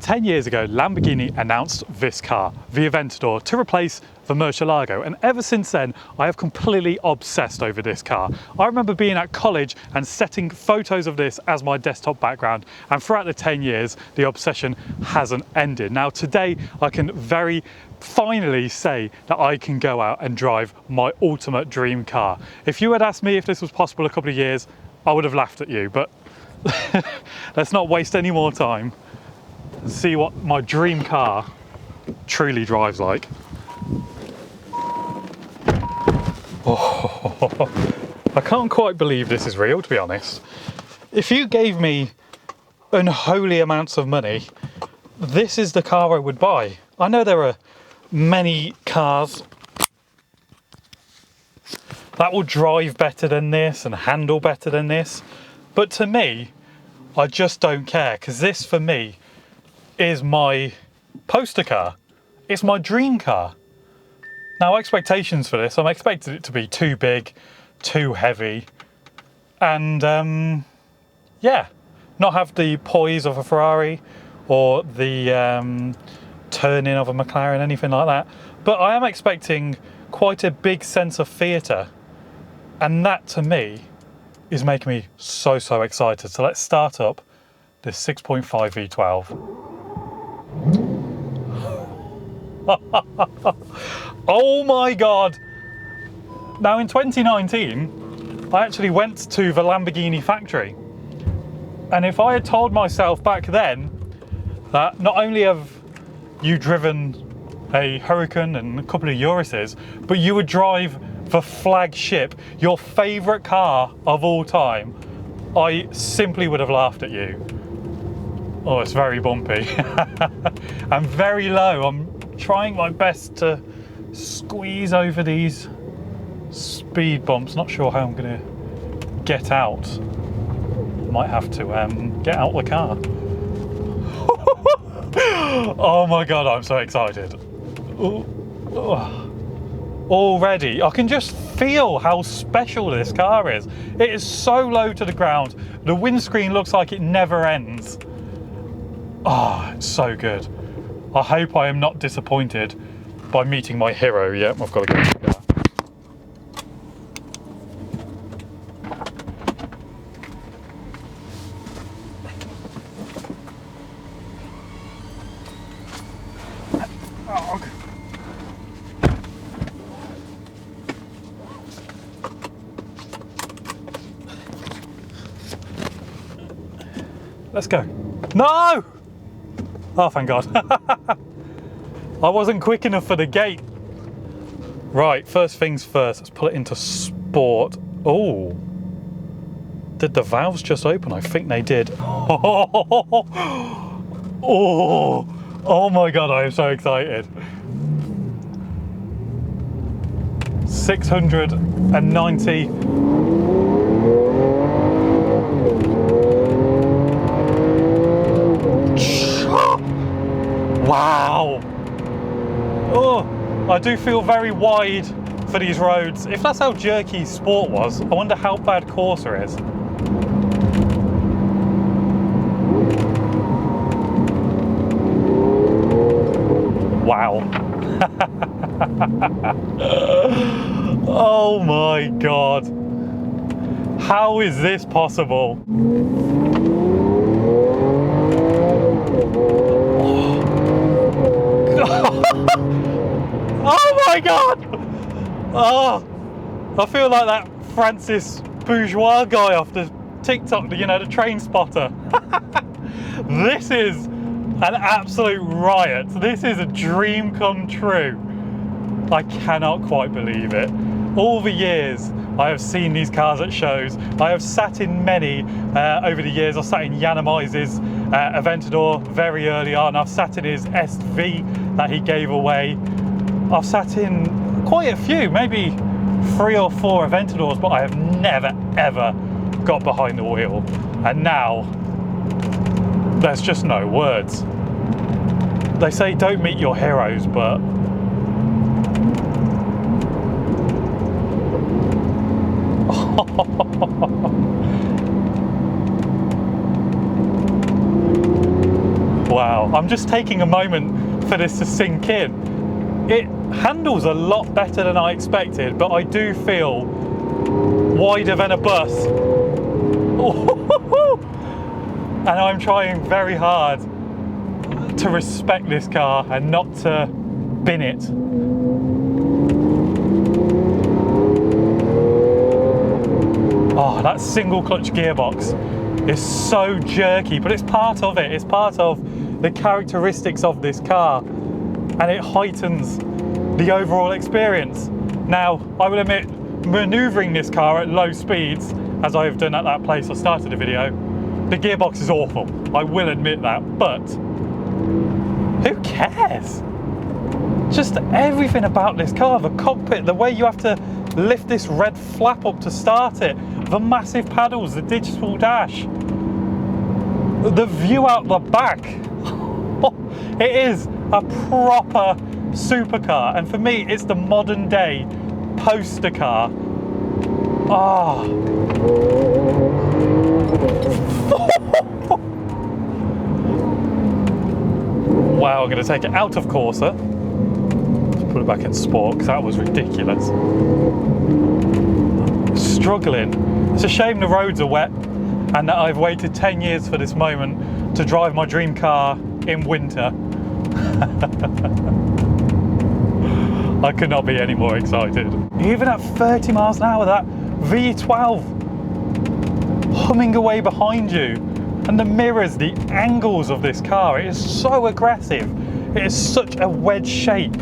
10 years ago, Lamborghini announced this car, the Aventador, to replace the Murcielago, and ever since then I have completely obsessed over this car. I remember being at college and setting photos of this as my desktop background, and throughout the 10 years the obsession hasn't ended. Now today I can very finally say that I can go out and drive my ultimate dream car. If you had asked me if this was possible a couple of years, I would have laughed at you, but let's not waste any more time and see what my dream car truly drives like. Oh, I can't quite believe this is real, to be honest. If you gave me unholy amounts of money, this is the car I would buy. I know there are many cars that will drive better than this and handle better than this, but to me, I just don't care, because this for me is my poster car. It's my dream car. Now, expectations for this, I'm expecting it to be too big, too heavy, and yeah, not have the poise of a Ferrari or the turning of a McLaren, anything like that. But I am expecting quite a big sense of theatre, and that to me is making me so excited. So let's start up this 6.5 V12. Oh my God. Now in 2019, I actually went to the Lamborghini factory. And if I had told myself back then that not only have you driven a Huracan and a couple of Urises, but you would drive the flagship, your favorite car of all time, I simply would have laughed at you. Oh, it's very bumpy. I'm very low. I'm trying my best to squeeze over these speed bumps. Not sure how I'm gonna get out. Might have to get out the car. Oh my God, I'm so excited. Already, I can just feel how special this car is. It is so low to the ground. The windscreen looks like it never ends. Oh, it's so good. I hope I am not disappointed by meeting my hero. Yeah, I've got to go to the car. Let's go. No! Oh, thank God. I wasn't quick enough for the gate. Right, first things first, let's put it into sport. Oh, did the valves just open? I think they did. Oh my God, I am so excited. 690. Wow. Oh, I do feel very wide for these roads. If that's how jerky sport was, I wonder how bad Corsa is. Wow. Oh my God. How is this possible? Oh my God! Oh, I feel like that Francis Bourgeois guy off the TikTok, you know, the train spotter. This is an absolute riot. This is a dream come true. I cannot quite believe it. All the years I have seen these cars at shows. I have sat in many over the years. I sat in Yanamai's Aventador very early on. I've sat in his SV that he gave away. I've sat in quite a few, maybe 3 or 4 Aventadors, but I have never ever got behind the wheel. And now, there's just no words. They say don't meet your heroes, but Wow, I'm just taking a moment for this to sink in. It handles a lot better than I expected, but I do feel wider than a bus. And I'm trying very hard to respect this car and not to bin it. Oh, that single clutch gearbox is so jerky, but it's part of it. It's part of the characteristics of this car, and it heightens the overall experience. Now, I will admit, maneuvering this car at low speeds, as I have done at that place I started the video, the gearbox is awful. I will admit that, but who cares? Just everything about this car, the cockpit, the way you have to lift this red flap up to start it, the massive paddles, the digital dash, the view out the back. It is a proper supercar, and for me it's the modern day poster car. Ah. Wow, I'm going to take it out of Corsa. Let's put it back in sport because that was ridiculous. Struggling. It's a shame the roads are wet and that I've waited 10 years for this moment to drive my dream car in winter. I could not be any more excited. Even at 30 miles an hour, that V12 humming away behind you, and the mirrors, the angles of this car, it is so aggressive. It is such a wedge shape.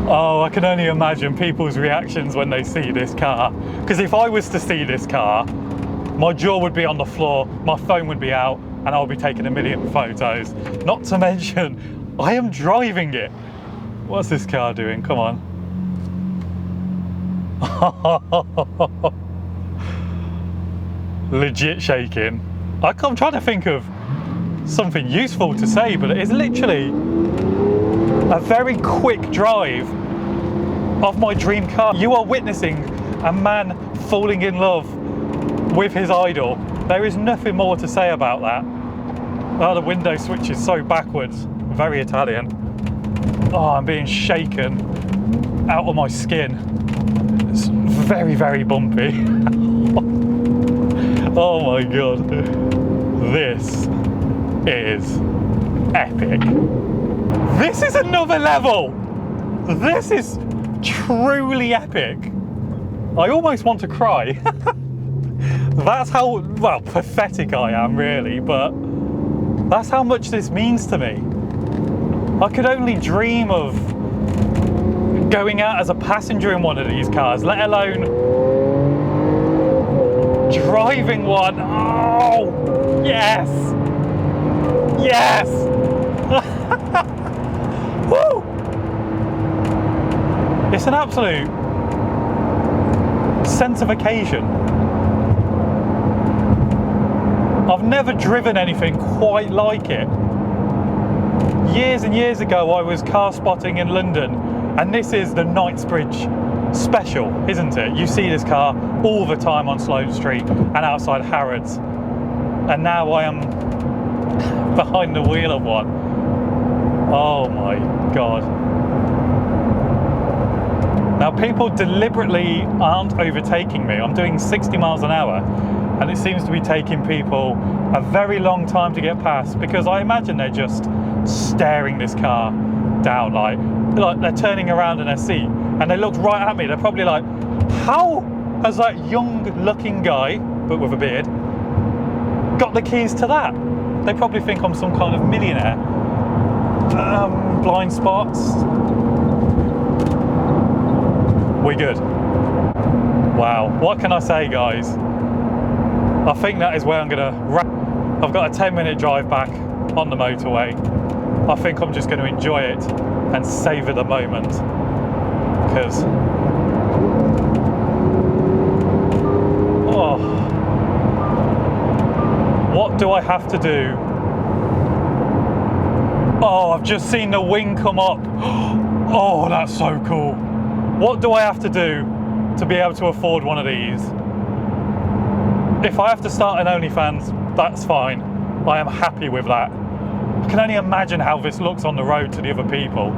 Oh, I can only imagine people's reactions when they see this car. Because if I was to see this car, my jaw would be on the floor, my phone would be out, and I'll be taking a million photos. Not to mention, I am driving it. What's this car doing? Come on. Legit shaking. I'm trying to think of something useful to say, but it's literally a very quick drive of my dream car. You are witnessing a man falling in love with his idol. There is nothing more to say about that. Oh, the window switch is so backwards. Very Italian. Oh, I'm being shaken out of my skin. It's very, very bumpy. Oh my god. This is epic. This is another level. This is truly epic. I almost want to cry. That's how, well, pathetic I am really, but that's how much this means to me. I could only dream of going out as a passenger in one of these cars, let alone driving one. Oh, yes. Yes. Woo. It's an absolute sense of occasion. I've never driven anything quite like it. Years and years ago I was car spotting in London, and this is the Knightsbridge special, isn't it? You see this car all the time on Sloane Street and outside Harrods, and now I am behind the wheel of one. Oh my god. Now people deliberately aren't overtaking me. I'm doing 60 miles an hour and it seems to be taking people a very long time to get past, because I imagine they're just staring this car down, like they're turning around in their seat and they look right at me. They're probably like, how has that young looking guy, but with a beard, got the keys to that? They probably think I'm some kind of millionaire. Blind spots. We good. Wow, what can I say, guys? I think that is where I'm gonna wrap. I've got a 10-minute drive back on the motorway. I think I'm just going to enjoy it and savour the moment, because what do I have to do? Oh, I've just seen the wing come up. Oh, that's so cool. What do I have to do to be able to afford one of these? If I have to start an OnlyFans, that's fine. I am happy with that. I can only imagine how this looks on the road to the other people.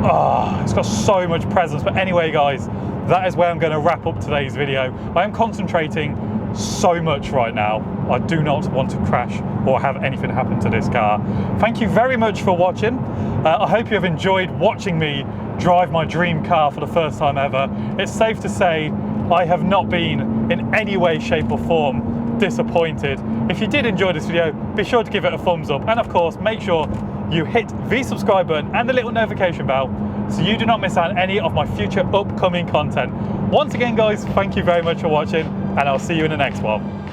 Oh, it's got so much presence. But anyway, guys, that is where I'm going to wrap up today's video. I am concentrating so much right now. I do not want to crash or have anything happen to this car. Thank you very much for watching. I hope you have enjoyed watching me drive my dream car for the first time ever. It's safe to say I have not been in any way, shape or form disappointed. If you did enjoy this video, be sure to give it a thumbs up, and of course make sure you hit the subscribe button and the little notification bell so you do not miss out on any of my future upcoming content. Once again, guys, thank you very much for watching, and I'll see you in the next one.